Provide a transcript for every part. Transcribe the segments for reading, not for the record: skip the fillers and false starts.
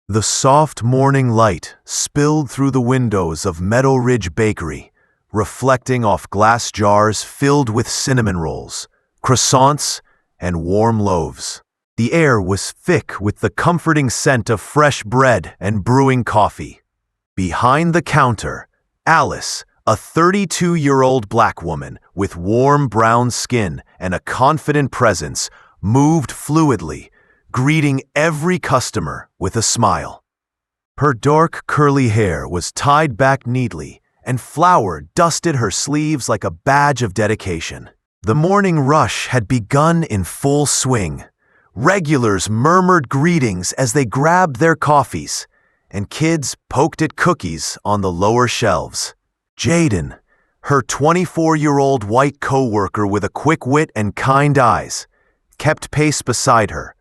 The soft morning light spilled through the windows of Meadow Ridge Bakery, reflecting off glass jars filled with cinnamon rolls, croissants, and warm loaves. The air was thick with the comforting scent of fresh bread and brewing coffee. Behind the counter, Alice, a 32-year-old black woman with warm brown skin and a confident presence, moved fluidly, greeting every customer with a smile. Her dark, curly hair was tied back neatly, and flour dusted her sleeves like a badge of dedication. The morning rush had begun in full swing. Regulars murmured greetings as they grabbed their coffees, and kids poked at cookies on the lower shelves. Jaden, her 24-year-old white co-worker with a quick wit and kind eyes, kept pace beside her,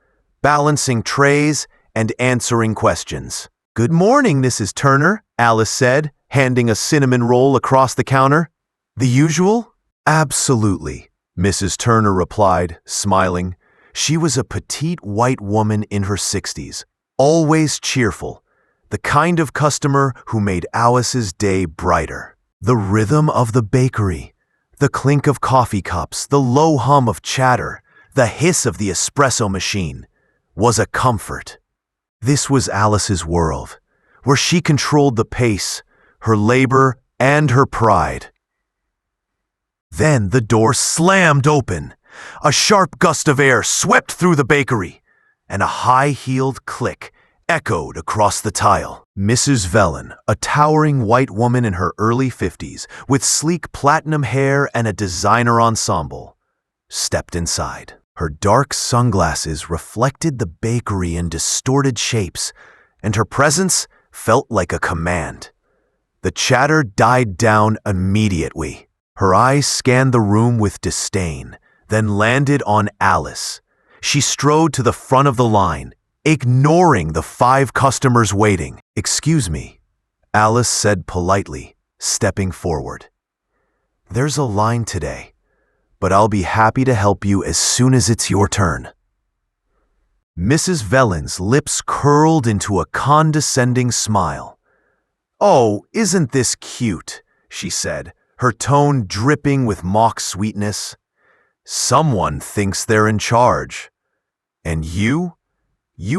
balancing trays and answering questions. "Good morning, Mrs. Turner," Alice said, handing a cinnamon roll across the counter. "The usual?" "Absolutely," Mrs. Turner replied, smiling. She was a petite white woman in her 60s, always cheerful, the kind of customer who made Alice's day brighter. The rhythm of the bakery, the clink of coffee cups, the low hum of chatter, the hiss of the espresso machine, was a comfort. This was Alice's world, where she controlled the pace, her labor, and her pride. Then the door slammed open. A sharp gust of air swept through the bakery, and a high-heeled click echoed across the tile. Mrs. Velen, a towering white woman in her early 50s, with sleek platinum hair and a designer ensemble, stepped inside. Her dark sunglasses reflected the bakery in distorted shapes, and her presence felt like a command. The chatter died down immediately. Her eyes scanned the room with disdain, then landed on Alice. She strode to the front of the line, ignoring the 5 customers waiting. "Excuse me," Alice said politely, stepping forward. "There's a line today, but I'll be happy to help you as soon as it's your turn." Mrs. Velen's lips curled into a condescending smile. "Oh, isn't this cute?" she said, her tone dripping with mock sweetness. "Someone thinks they're in charge. And you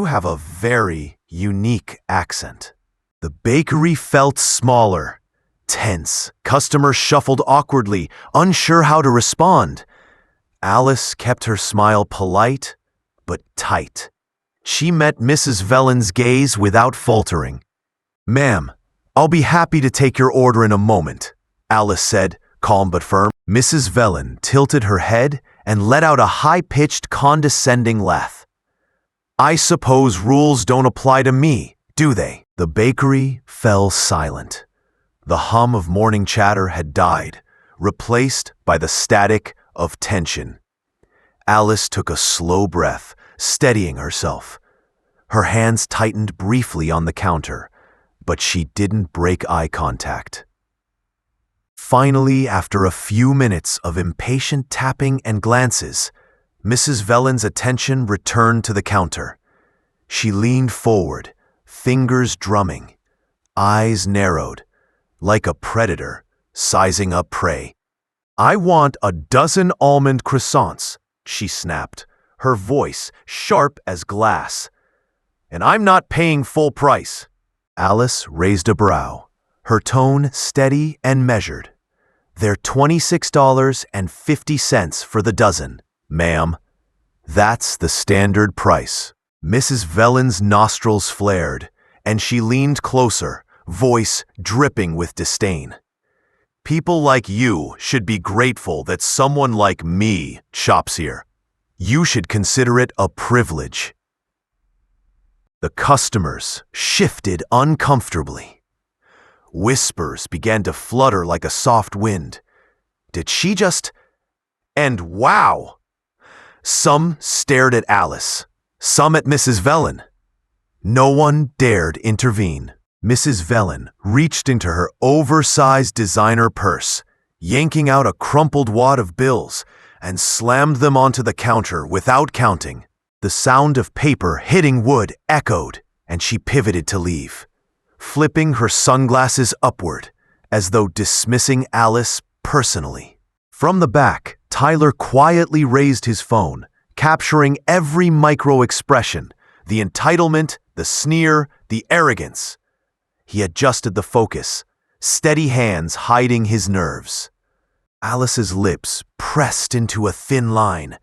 have a very unique accent." The bakery felt smaller, tense. Customers shuffled awkwardly, unsure how to respond. Alice kept her smile polite, but tight. She met Mrs. Velen's gaze without faltering. "Ma'am, I'll be happy to take your order in a moment," Alice said, calm but firm. Mrs. Velen tilted her head and let out a high-pitched, condescending laugh. "I suppose rules don't apply to me, do they?" The bakery fell silent. The hum of morning chatter had died, replaced by the static of tension. Alice took a slow breath, steadying herself. Her hands tightened briefly on the counter, but she didn't break eye contact. Finally, after a few minutes of impatient tapping and glances, Mrs. Velen's attention returned to the counter. She leaned forward, fingers drumming, eyes narrowed, like a predator sizing up prey. "I want a dozen almond croissants," she snapped, her voice sharp as glass. "And I'm not paying full price." Alice raised a brow, her tone steady and measured. "They're $26.50 for the dozen, ma'am. That's the standard price." Mrs. Velen's nostrils flared, and she leaned closer, voice dripping with disdain. "People like you should be grateful that someone like me shops here. You should consider it a privilege." The customers shifted uncomfortably. Whispers began to flutter like a soft wind. Did she just... And wow! Some stared at Alice, some at Mrs. Velen. No one dared intervene. Mrs. Velen reached into her oversized designer purse, yanking out a crumpled wad of bills, and slammed them onto the counter without counting. The sound of paper hitting wood echoed, and she pivoted to leave, flipping her sunglasses upward as though dismissing Alice personally. From the back, Tyler quietly raised his phone, capturing every micro-expression, the entitlement, the sneer, the arrogance. He adjusted the focus, steady hands hiding his nerves. Alice's lips pressed into a thin line.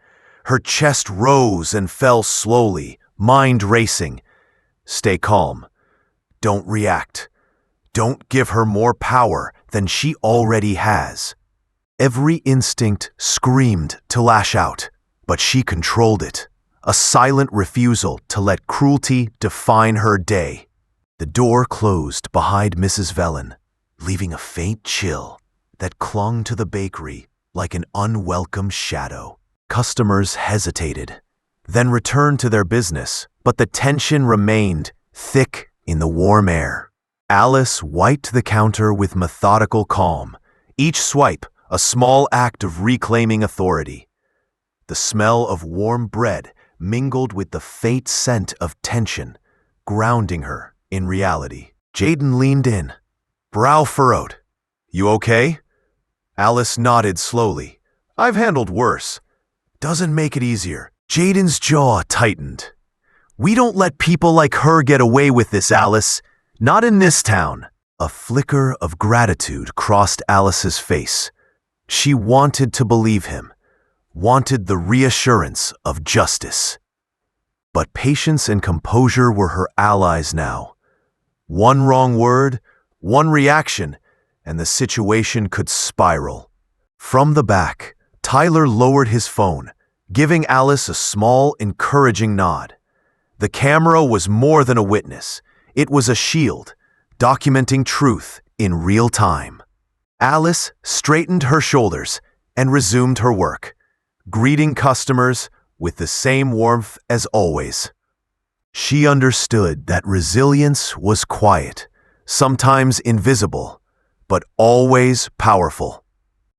Her chest rose and fell slowly, mind racing. Stay calm. Don't react. Don't give her more power than she already has. Every instinct screamed to lash out, but she controlled it, a silent refusal to let cruelty define her day. The door closed behind Mrs. Velen, leaving a faint chill that clung to the bakery like an unwelcome shadow. Customers hesitated, then returned to their business, but the tension remained thick in the warm air. Alice wiped the counter with methodical calm, each swipe a small act of reclaiming authority. The smell of warm bread mingled with the faint scent of tension, grounding her in reality. Jaden leaned in, brow furrowed. "You okay?" Alice nodded slowly. "I've handled worse." "Doesn't make it easier." Jaden's jaw tightened. "We don't let people like her get away with this, Alice. Not in this town." A flicker of gratitude crossed Alice's face. She wanted to believe him, wanted the reassurance of justice. But patience and composure were her allies now. One wrong word, one reaction, and the situation could spiral. From the back, Tyler lowered his phone, giving Alice a small, encouraging nod. The camera was more than a witness. It was a shield, documenting truth in real time. Alice straightened her shoulders and resumed her work, greeting customers with the same warmth as always. She understood that resilience was quiet, sometimes invisible, but always powerful.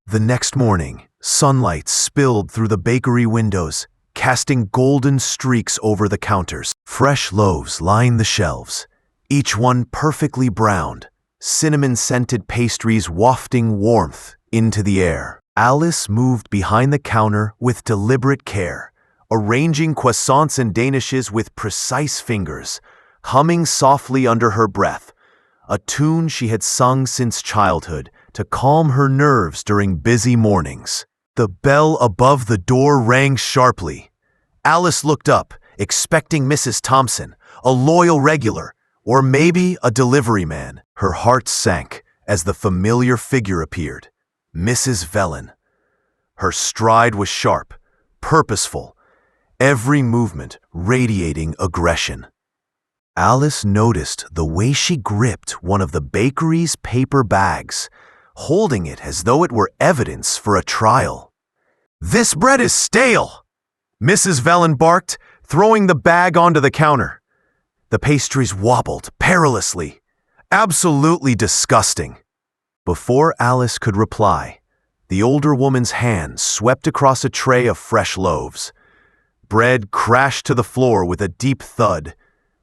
The next morning, sunlight spilled through the bakery windows, casting golden streaks over the counters. Fresh loaves lined the shelves, each one perfectly browned, cinnamon-scented pastries wafting warmth into the air. Alice moved behind the counter with deliberate care, arranging croissants and danishes with precise fingers, humming softly under her breath, a tune she had sung since childhood to calm her nerves during busy mornings. The bell above the door rang sharply. Alice looked up, expecting Mrs. Thompson, a loyal regular, or maybe a delivery man. Her heart sank as the familiar figure appeared, Mrs. Velen. Her stride was sharp, purposeful, every movement radiating aggression. Alice noticed the way she gripped one of the bakery's paper bags, holding it as though it were evidence for a trial. "This bread is stale!" Mrs. Velen barked, throwing the bag onto the counter. The pastries wobbled perilously. Absolutely disgusting. Before Alice could reply, the older woman's hand swept across a tray of fresh loaves. Bread crashed to the floor with a deep thud,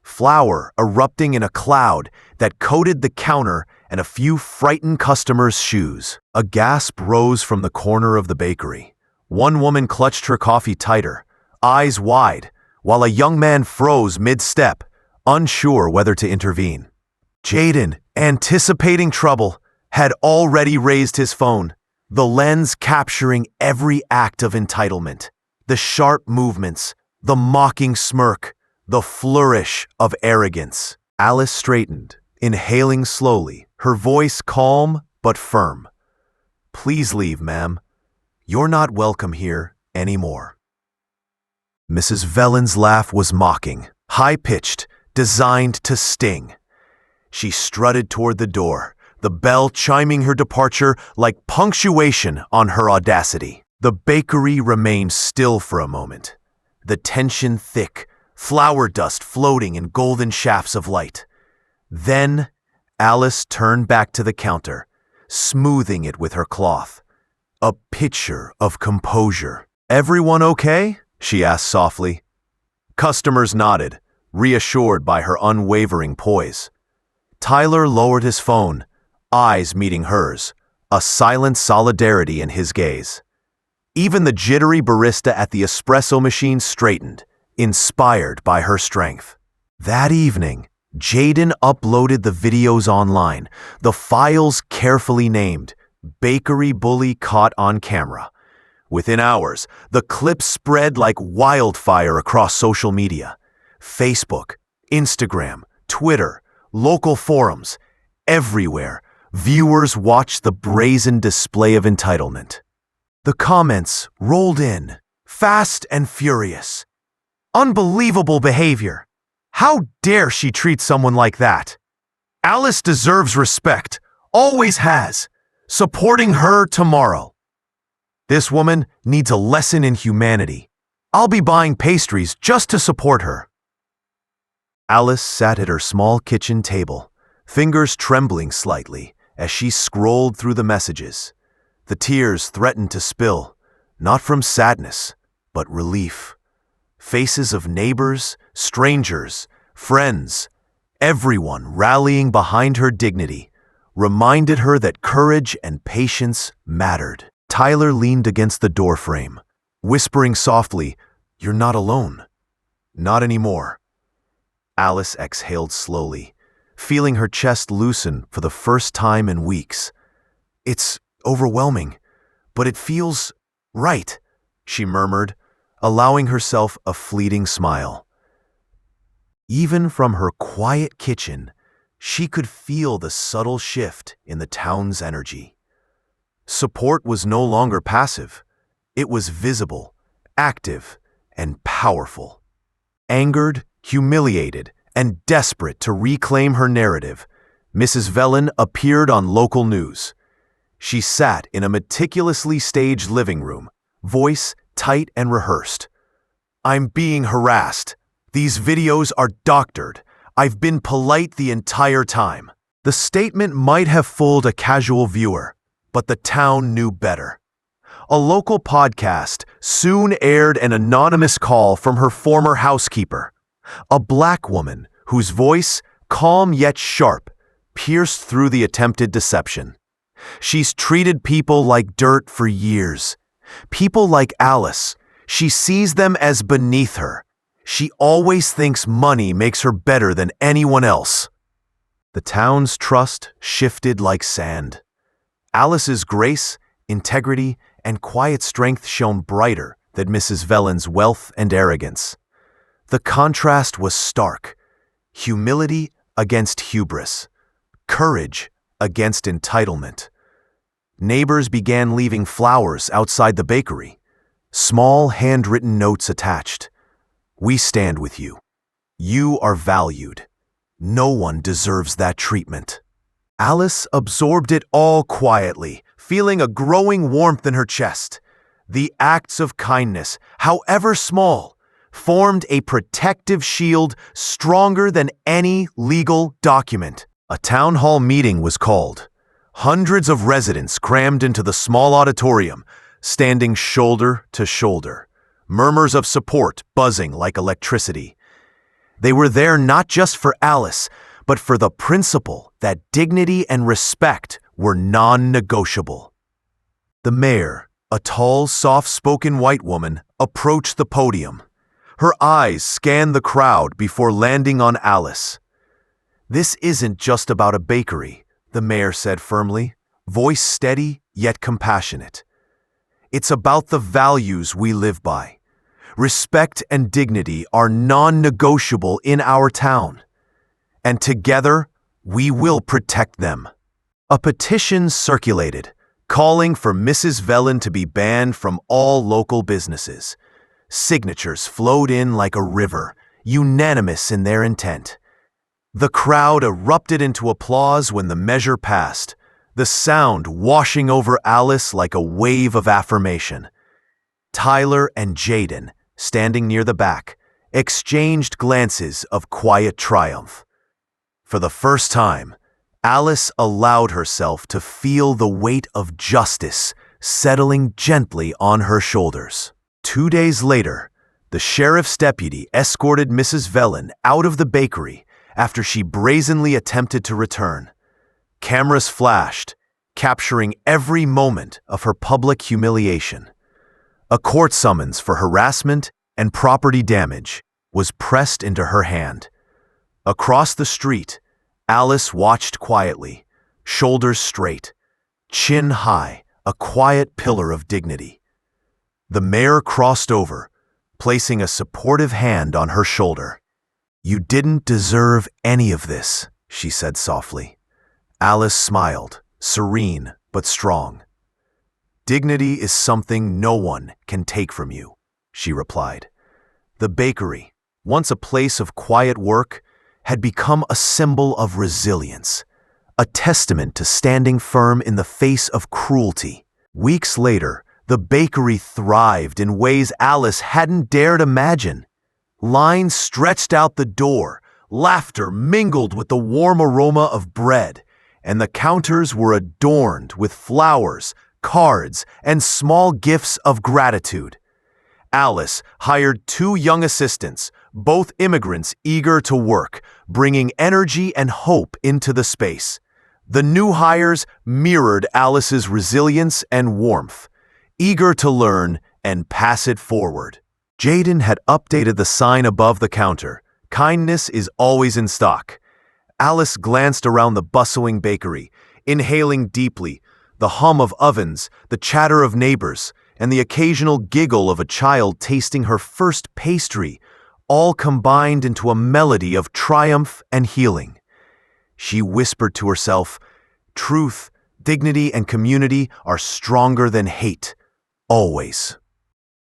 flour erupting in a cloud that coated the counter and a few frightened customers' shoes. A gasp rose from the corner of the bakery. One woman clutched her coffee tighter, eyes wide, while a young man froze mid-step, unsure whether to intervene. Jaden, anticipating trouble, had already raised his phone, the lens capturing every act of entitlement, the sharp movements, the mocking smirk, the flourish of arrogance. Alice straightened, inhaling slowly, her voice calm but firm. "Please leave, ma'am. You're not welcome here anymore." Mrs. Velen's laugh was mocking, high-pitched, designed to sting. She strutted toward the door, the bell chiming her departure like punctuation on her audacity. The bakery remained still for a moment, the tension thick, flour dust floating in golden shafts of light. Then Alice turned back to the counter, smoothing it with her cloth. A picture of composure. "Everyone okay?" she asked softly. Customers nodded, reassured by her unwavering poise. Tyler lowered his phone, eyes meeting hers, a silent solidarity in his gaze. Even the jittery barista at the espresso machine straightened, inspired by her strength. That evening, Jaden uploaded the videos online, the files carefully named, "Bakery Bully Caught on Camera." Within hours, the clips spread like wildfire across social media. Facebook, Instagram, Twitter, local forums, everywhere, viewers watched the brazen display of entitlement. The comments rolled in, fast and furious. Unbelievable behavior. How dare she treat someone like that? Alice deserves respect, always has. Supporting her tomorrow. This woman needs a lesson in humanity. I'll be buying pastries just to support her. Alice sat at her small kitchen table, fingers trembling slightly as she scrolled through the messages. The tears threatened to spill, not from sadness, but relief. Faces of neighbors, strangers, friends, everyone rallying behind her dignity, reminded her that courage and patience mattered. Tyler leaned against the doorframe, whispering softly, "You're not alone." "Not anymore." Alice exhaled slowly, feeling her chest loosen for the first time in weeks. "It's overwhelming, but it feels right," she murmured, allowing herself a fleeting smile. Even from her quiet kitchen, she could feel the subtle shift in the town's energy. Support was no longer passive. It was visible, active, and powerful. Angered, humiliated, and desperate to reclaim her narrative, Mrs. Velen appeared on local news. She sat in a meticulously staged living room, voice tight and rehearsed. "I'm being harassed. These videos are doctored. I've been polite the entire time." The statement might have fooled a casual viewer, but the town knew better. A local podcast soon aired an anonymous call from her former housekeeper, a black woman whose voice, calm yet sharp, pierced through the attempted deception. "She's treated people like dirt for years. People like Alice, she sees them as beneath her. She always thinks money makes her better than anyone else." The town's trust shifted like sand. Alice's grace, integrity, and quiet strength shone brighter than Mrs. Velen's wealth and arrogance. The contrast was stark. Humility against hubris. Courage against entitlement. Neighbors began leaving flowers outside the bakery. Small handwritten notes attached. "We stand with you. You are valued. No one deserves that treatment." Alice absorbed it all quietly, feeling a growing warmth in her chest. The acts of kindness, however small, formed a protective shield stronger than any legal document. A town hall meeting was called. Hundreds of residents crammed into the small auditorium, standing shoulder to shoulder, murmurs of support buzzing like electricity. They were there not just for Alice, but for the principle that dignity and respect were non-negotiable. The mayor, a tall, soft-spoken white woman, approached the podium. Her eyes scanned the crowd before landing on Alice. "This isn't just about a bakery," the mayor said firmly, voice steady yet compassionate. "It's about the values we live by. Respect and dignity are non-negotiable in our town. And together, we will protect them." A petition circulated, calling for Mrs. Velen to be banned from all local businesses. Signatures flowed in like a river, unanimous in their intent. The crowd erupted into applause when the measure passed, the sound washing over Alice like a wave of affirmation. Tyler and Jaden, standing near the back, exchanged glances of quiet triumph. For the first time, Alice allowed herself to feel the weight of justice settling gently on her shoulders. 2 days later, The sheriff's deputy escorted Mrs. Velen out of the bakery after she brazenly attempted to return. Cameras flashed, capturing every moment of her public humiliation. A court summons for harassment and property damage was pressed into her hand. Across the street, Alice watched quietly, shoulders straight, chin high, a quiet pillar of dignity. The mayor crossed over, placing a supportive hand on her shoulder. "You didn't deserve any of this," she said softly. Alice smiled, serene but strong. "Dignity is something no one can take from you," she replied. The bakery, once a place of quiet work, had become a symbol of resilience, a testament to standing firm in the face of cruelty. Weeks later, the bakery thrived in ways Alice hadn't dared imagine. Lines stretched out the door, laughter mingled with the warm aroma of bread, and the counters were adorned with flowers, cards, and small gifts of gratitude. Alice hired 2 young assistants, both immigrants eager to work, bringing energy and hope into the space. The new hires mirrored Alice's resilience and warmth, eager to learn and pass it forward. Jaden had updated the sign above the counter. "Kindness is always in stock." Alice glanced around the bustling bakery, inhaling deeply, the hum of ovens, the chatter of neighbors, and the occasional giggle of a child tasting her first pastry, all combined into a melody of triumph and healing. She whispered to herself, "Truth, dignity, and community are stronger than hate, always."